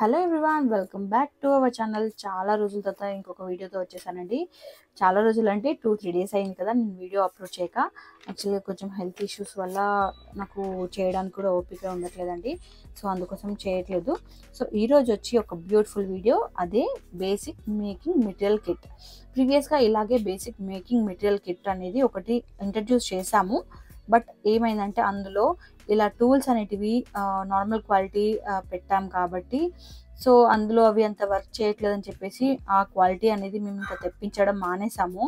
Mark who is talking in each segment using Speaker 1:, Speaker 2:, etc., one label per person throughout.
Speaker 1: Hello everyone, welcome back to our channel. చాలా రోజుల తర్వాత ఇంకొక వీడియోతో వచ్చేసానండి. చాలా రోజులు అంటే 2-3 డేస్ అయింది కదా నేను వీడియో అప్లోడ్ చేయక. యాక్చువల్గా కొంచెం హెల్త్ ఇష్యూస్ వల్ల నాకు చేయడానికి కూడా ఓపిక ఉండట్లేదండి. సో అందుకోసం చేయట్లేదు. సో ఈరోజు వచ్చి ఒక బ్యూటిఫుల్ వీడియో, అదే బేసిక్ మేకింగ్ మెటీరియల్ కిట్. ప్రీవియస్గా ఇలాగే బేసిక్ మేకింగ్ మెటీరియల్ కిట్ అనేది ఒకటి ఇంట్రడ్యూస్ చేశాము. బట్ ఏమైందంటే అందులో ఇలా టూల్స్ అనేటివి నార్మల్ క్వాలిటీ పెట్టాం కాబట్టి సో అందులో అవి అంత వర్క్ చేయట్లేదని చెప్పేసి ఆ క్వాలిటీ అనేది మేము ఇంకా తెప్పించడం మానేసాము.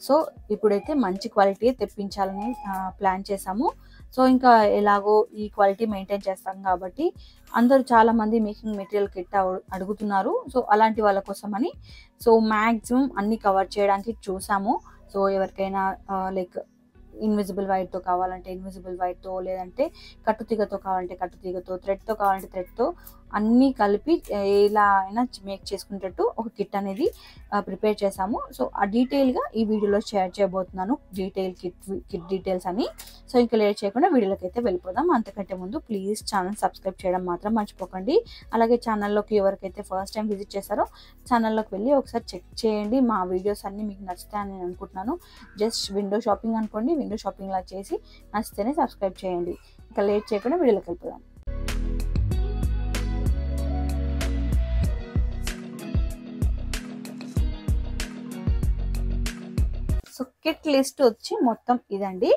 Speaker 1: సో ఇప్పుడైతే మంచి క్వాలిటీ తెప్పించాలని ప్లాన్ చేసాము. సో ఇంకా ఎలాగో ఈ క్వాలిటీ మెయింటైన్ చేస్తాం కాబట్టి అందరూ చాలామంది మేకింగ్ మెటీరియల్ కిట్ అడుగుతున్నారు. సో అలాంటి వాళ్ళ కోసమని సో మ్యాక్సిమం అన్ని కవర్ చేయడానికి చూసాము. సో ఎవరికైనా లైక్ ఇన్విజిబుల్ వైర్తో కావాలంటే ఇన్విజిబుల్ వైర్తో, లేదంటే కట్టుతీగతో కావాలంటే కట్టుతీగతో, థ్రెడ్తో కావాలంటే థ్రెడ్తో అన్నీ కలిపి ఎలా అయినా మేక్ చేసుకునేటట్టు ఒక కిట్ అనేది ప్రిపేర్ చేసాము. సో ఆ డీటెయిల్గా ఈ వీడియోలో షేర్ చేయబోతున్నాను, కిట్ డీటెయిల్స్ అని. సో ఇంకా లేట్ చేయకుండా వీడియోలోకి అయితే వెళ్ళిపోదాం. అంతకంటే ముందు ప్లీజ్ ఛానల్ సబ్స్క్రైబ్ చేయడం మాత్రం మర్చిపోకండి. అలాగే ఛానల్లోకి ఎవరికైతే ఫస్ట్ టైం విజిట్ చేశారో ఛానల్లోకి వెళ్ళి ఒకసారి చెక్ చేయండి. మా వీడియోస్ అన్నీ మీకు నచ్చుతాయని నేను అనుకుంటున్నాను. జస్ట్ విండో షాపింగ్ అనుకోండి, విండో షాపింగ్ లా చేసి నచ్చితేనే సబ్స్క్రైబ్ చేయండి. ఇంకా లేట్ చేయకుండా వీడియోలోకి వెళ్ళిపోదాం. సో కిట్ లిస్ట్ వచ్చి మొత్తం ఇదండి.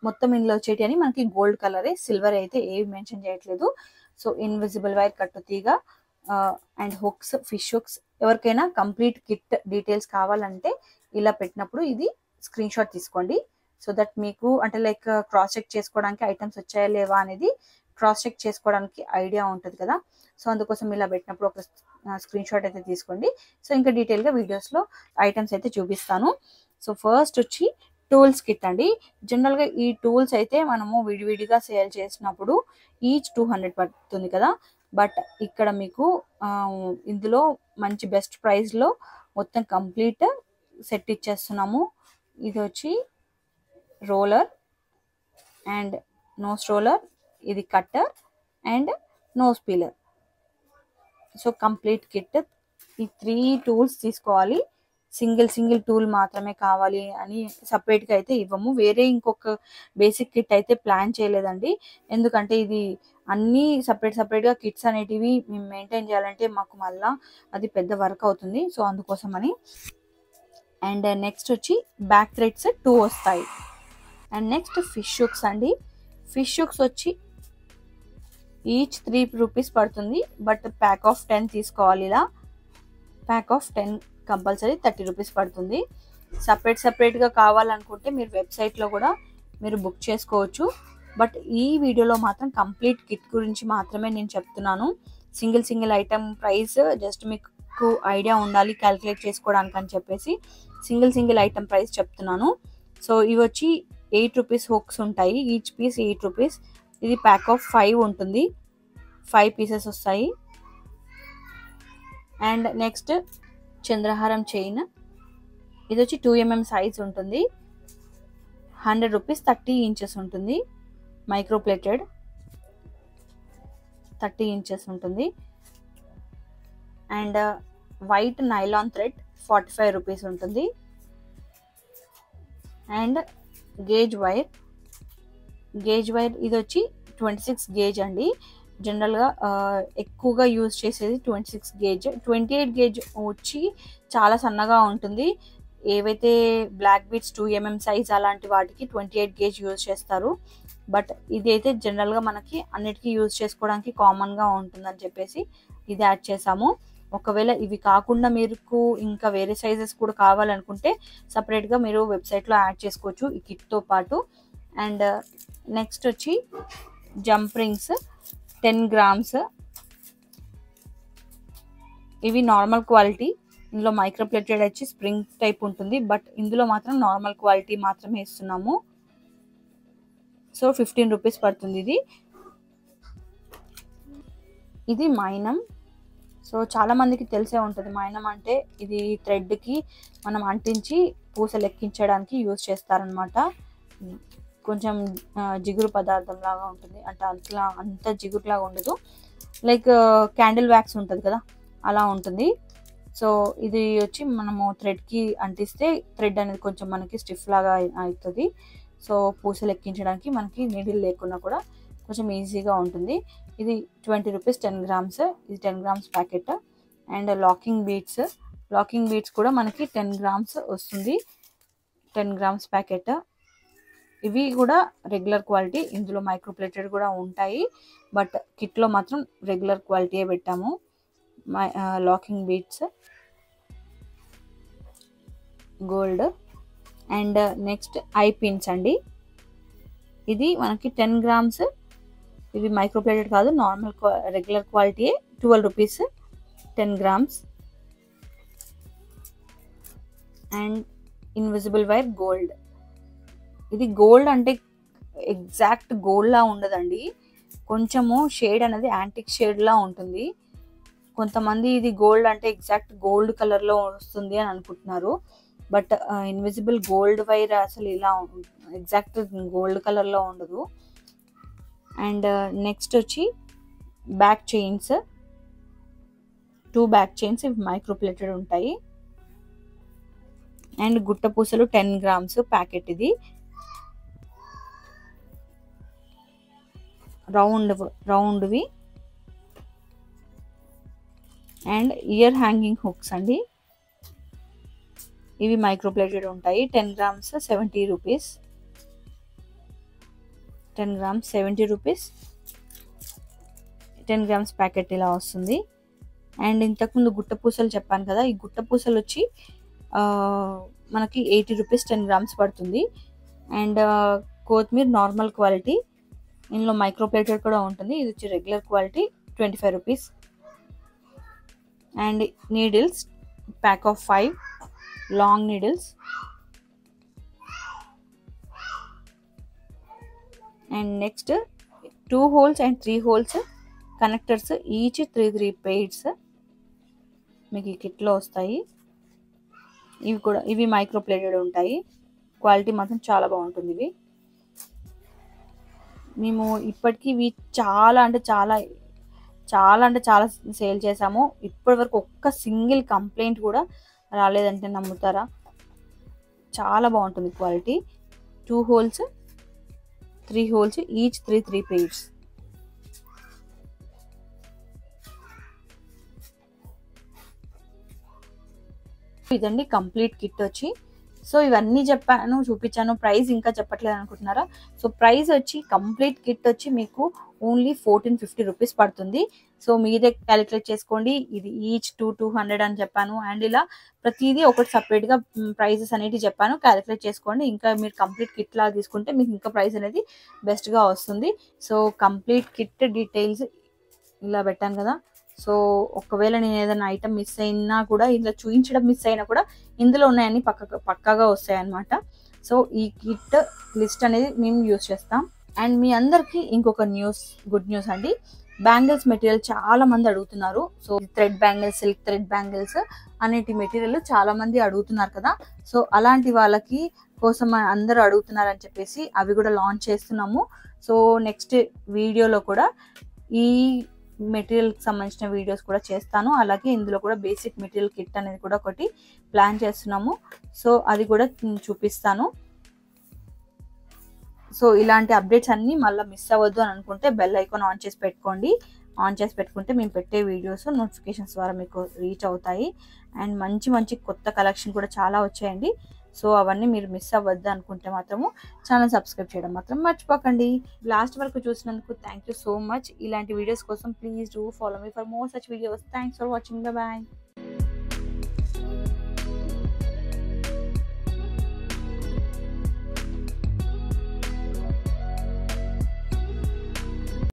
Speaker 1: మొత్తం ఇందులో వచ్చేటి అని మనకి గోల్డ్ కలరే, సిల్వర్ అయితే ఏవి మెన్షన్ చేయట్లేదు. సో ఇన్విజిబుల్ వైర్, కట్టుతీగ అండ్ హుక్స్, ఫిష్ హుక్స్. ఎవరికైనా కంప్లీట్ కిట్ డీటెయిల్స్ కావాలంటే ఇలా పెట్టినప్పుడు ఇది స్క్రీన్ షాట్ తీసుకోండి. సో దట్ మీకు అంటే లైక్ క్రాస్ చెక్ చేసుకోవడానికి ఐటమ్స్ వచ్చాయా లేవా అనేది క్రాస్ చెక్ చేసుకోవడానికి ఐడియా ఉంటుంది కదా. సో అందుకోసం ఇలా పెట్టినప్పుడు ఒక స్క్రీన్ షాట్ అయితే తీసుకోండి. సో ఇంకా డీటెయిల్గా వీడియోస్లో ఐటమ్స్ అయితే చూపిస్తాను. సో ఫస్ట్ వచ్చి టూల్స్ కిట్ అండి. జనరల్గా ఈ టూల్స్ అయితే మనము విడివిడిగా సేల్ చేసినప్పుడు ఈచ్ 200 పడుతుంది కదా. బట్ ఇక్కడ మీకు ఇందులో మంచి బెస్ట్ ప్రైస్లో మొత్తం కంప్లీట్ సెట్ ఇచ్చేస్తున్నాము. ఇది వచ్చి రోలర్ అండ్ నోస్ రోలర్, ఇది cutter and nose peeler. So complete kit. ఈ 3 టూల్స్ తీసుకోవాలి. సింగిల్ టూల్ మాత్రమే కావాలి అని సపరేట్గా అయితే ఇవ్వము. వేరే ఇంకొక బేసిక్ కిట్ అయితే ప్లాన్ చేయలేదండి. ఎందుకంటే ఇది అన్నీ సపరేట్గా కిట్స్ అనేటివి మేము మెయింటైన్ చేయాలంటే మాకు మళ్ళీ అది పెద్ద వర్క్ అవుతుంది. సో అందుకోసమని. అండ్ నెక్స్ట్ వచ్చి బ్యాక్ థ్రెడ్స్ 2 వస్తాయి. అండ్ నెక్స్ట్ ఫిష్ హుక్స్ అండి. ఫిష్ హుక్స్ వచ్చి ఈచ్ 3 రూపీస్ పడుతుంది. బట్ ప్యాక్ ఆఫ్ 10 తీసుకోవాలి. ఇలా ప్యాక్ ఆఫ్ 10 కంపల్సరీ 30 రూపీస్ పడుతుంది. సపరేట్గా కావాలనుకుంటే మీరు వెబ్సైట్లో కూడా మీరు బుక్ చేసుకోవచ్చు. బట్ ఈ వీడియోలో మాత్రం కంప్లీట్ కిట్ గురించి మాత్రమే నేను చెప్తున్నాను. సింగిల్ ఐటమ్ ప్రైస్ జస్ట్ మీకు ఐడియా ఉండాలి క్యాలిక్యులేట్ చేసుకోవడానికి అని చెప్పేసి సింగిల్ ఐటమ్ ప్రైస్ చెప్తున్నాను. సో ఇవి వచ్చి 8 రూపీస్ హుక్స్ ఉంటాయి. Each piece 8 rupees. ఇది ప్యాక్ ఆఫ్ 5 ఉంటుంది. 5 పీసెస్ వస్తాయి. అండ్ నెక్స్ట్ చంద్రహారం చైన్. ఇది వచ్చి 2mm సైజ్ ఉంటుంది. 100 రూపీస్, 30 ఇంచెస్ ఉంటుంది. మైక్రో ప్లేటెడ్ 30 ఇంచెస్ ఉంటుంది. And white nylon thread 45 rupees ఉంటుంది. అండ్ గేజ్ వైర్ ఇది వచ్చి 26 గేజ్ అండి. జనరల్గా ఎక్కువగా యూజ్ చేసేది 26 గేజ్. 28 గేజ్ వచ్చి చాలా సన్నగా ఉంటుంది. ఏవైతే బ్లాక్ బీట్స్ 2mm సైజ్ అలాంటి వాటికి 28 గేజ్ యూజ్ చేస్తారు. బట్ ఇది అయితే జనరల్గా మనకి అన్నిటికీ యూజ్ చేసుకోవడానికి కామన్గా ఉంటుందని చెప్పేసి ఇది యాడ్ చేసాము. ఒకవేళ ఇవి కాకుండా మీకు ఇంకా వేరే సైజెస్ కూడా కావాలనుకుంటే సపరేట్గా మీరు వెబ్సైట్లో యాడ్ చేసుకోవచ్చు ఈ కిట్తో పాటు. అండ్ నెక్స్ట్ వచ్చి జంప్ రింగ్స్ 10 గ్రామ్స్. ఇవి నార్మల్ క్వాలిటీ. ఇందులో మైక్రో ప్లేటెడ్ వచ్చి స్ప్రింగ్ టైప్ ఉంటుంది. బట్ ఇందులో మాత్రం నార్మల్ క్వాలిటీ మాత్రమే ఇస్తున్నాము. సో 15 రూపీస్ పడుతుంది. ఇది మైనం. సో చాలా మందికి తెలిసే ఉంటుంది మైనం అంటే. ఇది థ్రెడ్కి మనం అంటించి పూసలు ఎక్కించడానికి యూజ్ చేస్తారనమాట. కొంచెం జిగురు పదార్థం లాగా ఉంటుంది. అంటే అంత జిగురులాగా ఉండదు. లైక్ క్యాండిల్ వ్యాక్స్ ఉంటుంది కదా అలా ఉంటుంది. సో ఇది వచ్చి మనము థ్రెడ్కి అంటిస్తే థ్రెడ్ అనేది కొంచెం మనకి స్టిఫ్ లాగా అవుతుంది. సో పూసలు ఎక్కించడానికి మనకి నీడిల్ లేకున్నా కూడా కొంచెం ఈజీగా ఉంటుంది. ఇది 20 రూపీస్ 10 గ్రామ్స్. ఇది 10 grams packet. And locking beads కూడా మనకి 10 గ్రామ్స్ వస్తుంది. 10 గ్రామ్స్ ప్యాకెట్. ఇవి కూడా రెగ్యులర్ క్వాలిటీ. ఇందులో మైక్రోప్లేటెడ్ కూడా ఉంటాయి, బట్ కిట్లో మాత్రం రెగ్యులర్ క్వాలిటీయే పెట్టాము. Locking beads gold. And next eye pins అండి. ఇది మనకి 10 గ్రామ్స్. ఇవి మైక్రోప్లేటెడ్ కాదు, నార్మల్ రెగ్యులర్ క్వాలిటీయే. 12 rupees 10 grams. And invisible wire gold. ఇది గోల్డ్ అంటే ఎగ్జాక్ట్ గోల్డ్ లా ఉండదండి, కొంచెము షేడ్ అనేది యాంటిక్ షేడ్ లా ఉంటుంది. కొంతమంది ఇది గోల్డ్ అంటే ఎగ్జాక్ట్ గోల్డ్ కలర్ లో వస్తుంది అని అనుకుంటున్నారు, బట్ ఇన్విజిబుల్ గోల్డ్ వైర్ అసలు ఇలా ఎగ్జాక్ట్ గోల్డ్ కలర్ లో ఉండదు. అండ్ నెక్స్ట్ వచ్చి బ్యాక్ చైన్స్. 2 బ్యాక్ చైన్స్ ఇవి మైక్రోప్లేటెడ్ ఉంటాయి. అండ్ గుట్ట పూసలు 10 గ్రామ్స్ ప్యాకెట్. ఇది రౌండ్వి. అండ్ ఇయర్ హ్యాంగింగ్ హుక్స్ అండి. ఇవి మైక్రోప్లేటెడ్ ఉంటాయి. 10 grams 70 rupees. 10 grams 70 rupees. 10 grams packet ఇలా వస్తుంది. అండ్ ఇంతకుముందు గుట్ట పూసలు చెప్పాను కదా, ఈ గుట్ట పూసలు వచ్చి మనకి 80 రూపీస్ 10 గ్రామ్స్ పడుతుంది. అండ్ కొత్తిమీర నార్మల్ క్వాలిటీ, ఇందులో మైక్రోప్లేటెడ్ కూడా ఉంటుంది. ఇది వచ్చి regular quality 25 rupees. And needles pack of 5 long needles. And next 2 holes and 3 holes connectors, each 3 pairs మీకు ఈ కిట్లో వస్తాయి. ఇవి మైక్రోప్లేటెడ్ ఉంటాయి. క్వాలిటీ మాత్రం చాలా బాగుంటుంది. ఇవి మేము ఇప్పటికీ ఇవి చాలా సేల్ చేసాము. ఇప్పటి వరకు ఒక్క సింగిల్ కంప్లైంట్ కూడా రాలేదంటే నమ్ముతారా? చాలా బాగుంటుంది quality. 2 holes 3 holes each 3 pairs. ఇదండి కంప్లీట్ కిట్ వచ్చి. సో ఇవన్నీ చెప్పాను, చూపించాను. ప్రైస్ ఇంకా చెప్పట్లేదు అనుకుంటున్నారా? సో ప్రైస్ వచ్చి కంప్లీట్ కిట్ వచ్చి మీకు ఓన్లీ 1450 రూపీస్ పడుతుంది. సో మీరే క్యాలిక్యులేట్ చేసుకోండి. ఇది ఈచ్ 200 అని చెప్పాను. అండ్ ఇలా ప్రతిదీ ఒకటి సపరేట్గా ప్రైజెస్ అనేవి చెప్పాను, క్యాలిక్యులేట్ చేసుకోండి. ఇంకా మీరు కంప్లీట్ కిట్ లాగా తీసుకుంటే మీకు ఇంకా ప్రైస్ అనేది బెస్ట్గా వస్తుంది. సో కంప్లీట్ కిట్ డీటెయిల్స్ ఇలా పెట్టాను కదా. సో ఒకవేళ నేను ఏదైనా ఐటమ్ మిస్ అయినా కూడా, ఇందులో చూపించడం మిస్ అయినా కూడా ఇందులో ఉన్నాయని పక్కాగా వస్తాయి అన్నమాట. సో ఈ కిట్ లిస్ట్ అనేది మేము యూజ్ చేస్తాం. అండ్ మీ అందరికి ఇంకొక గుడ్ న్యూస్ అండి. బ్యాంగిల్స్ మెటీరియల్ చాలా మంది అడుగుతున్నారు. So thread bangles, silk thread bangles అనేటి మెటీరియల్ చాలా మంది అడుగుతున్నారు కదా. సో అలాంటి వాళ్ళకి కోసం అందరూ అడుగుతున్నారని చెప్పేసి అవి కూడా లాంచ్ చేస్తున్నాము. సో నెక్స్ట్ వీడియోలో కూడా ఈ మెటీరియల్కి సంబంధించిన వీడియోస్ కూడా చేస్తాను. అలాగే ఇందులో కూడా బేసిక్ మెటీరియల్ కిట్ అనేది కూడా ఒకటి ప్లాన్ చేస్తున్నాము. సో అది కూడా చూపిస్తాను. సో ఇలాంటి అప్డేట్స్ అన్నీ మళ్ళీ మిస్ అవ్వద్దు అని అనుకుంటే బెల్ ఐకాన్ ఆన్ చేసి పెట్టుకోండి. ఆన్ చేసి పెట్టుకుంటే మేము పెట్టే వీడియోస్ నోటిఫికేషన్స్ ద్వారా మీకు రీచ్ అవుతాయి. అండ్ మంచి కొత్త కలెక్షన్ కూడా చాలా వచ్చాయండి. సో అవన్నీ మీరు మిస్ అవ్వద్దు అనుకుంటే మాత్రము ఛానల్ సబ్స్క్రైబ్ చేయడం మాత్రం మర్చిపోకండి. లాస్ట్ వరకు చూసినందుకు థ్యాంక్ యూ సో మచ్. ఇలాంటి వీడియోస్ కోసం please do follow me for more such videos. Thanks for watching. Bye.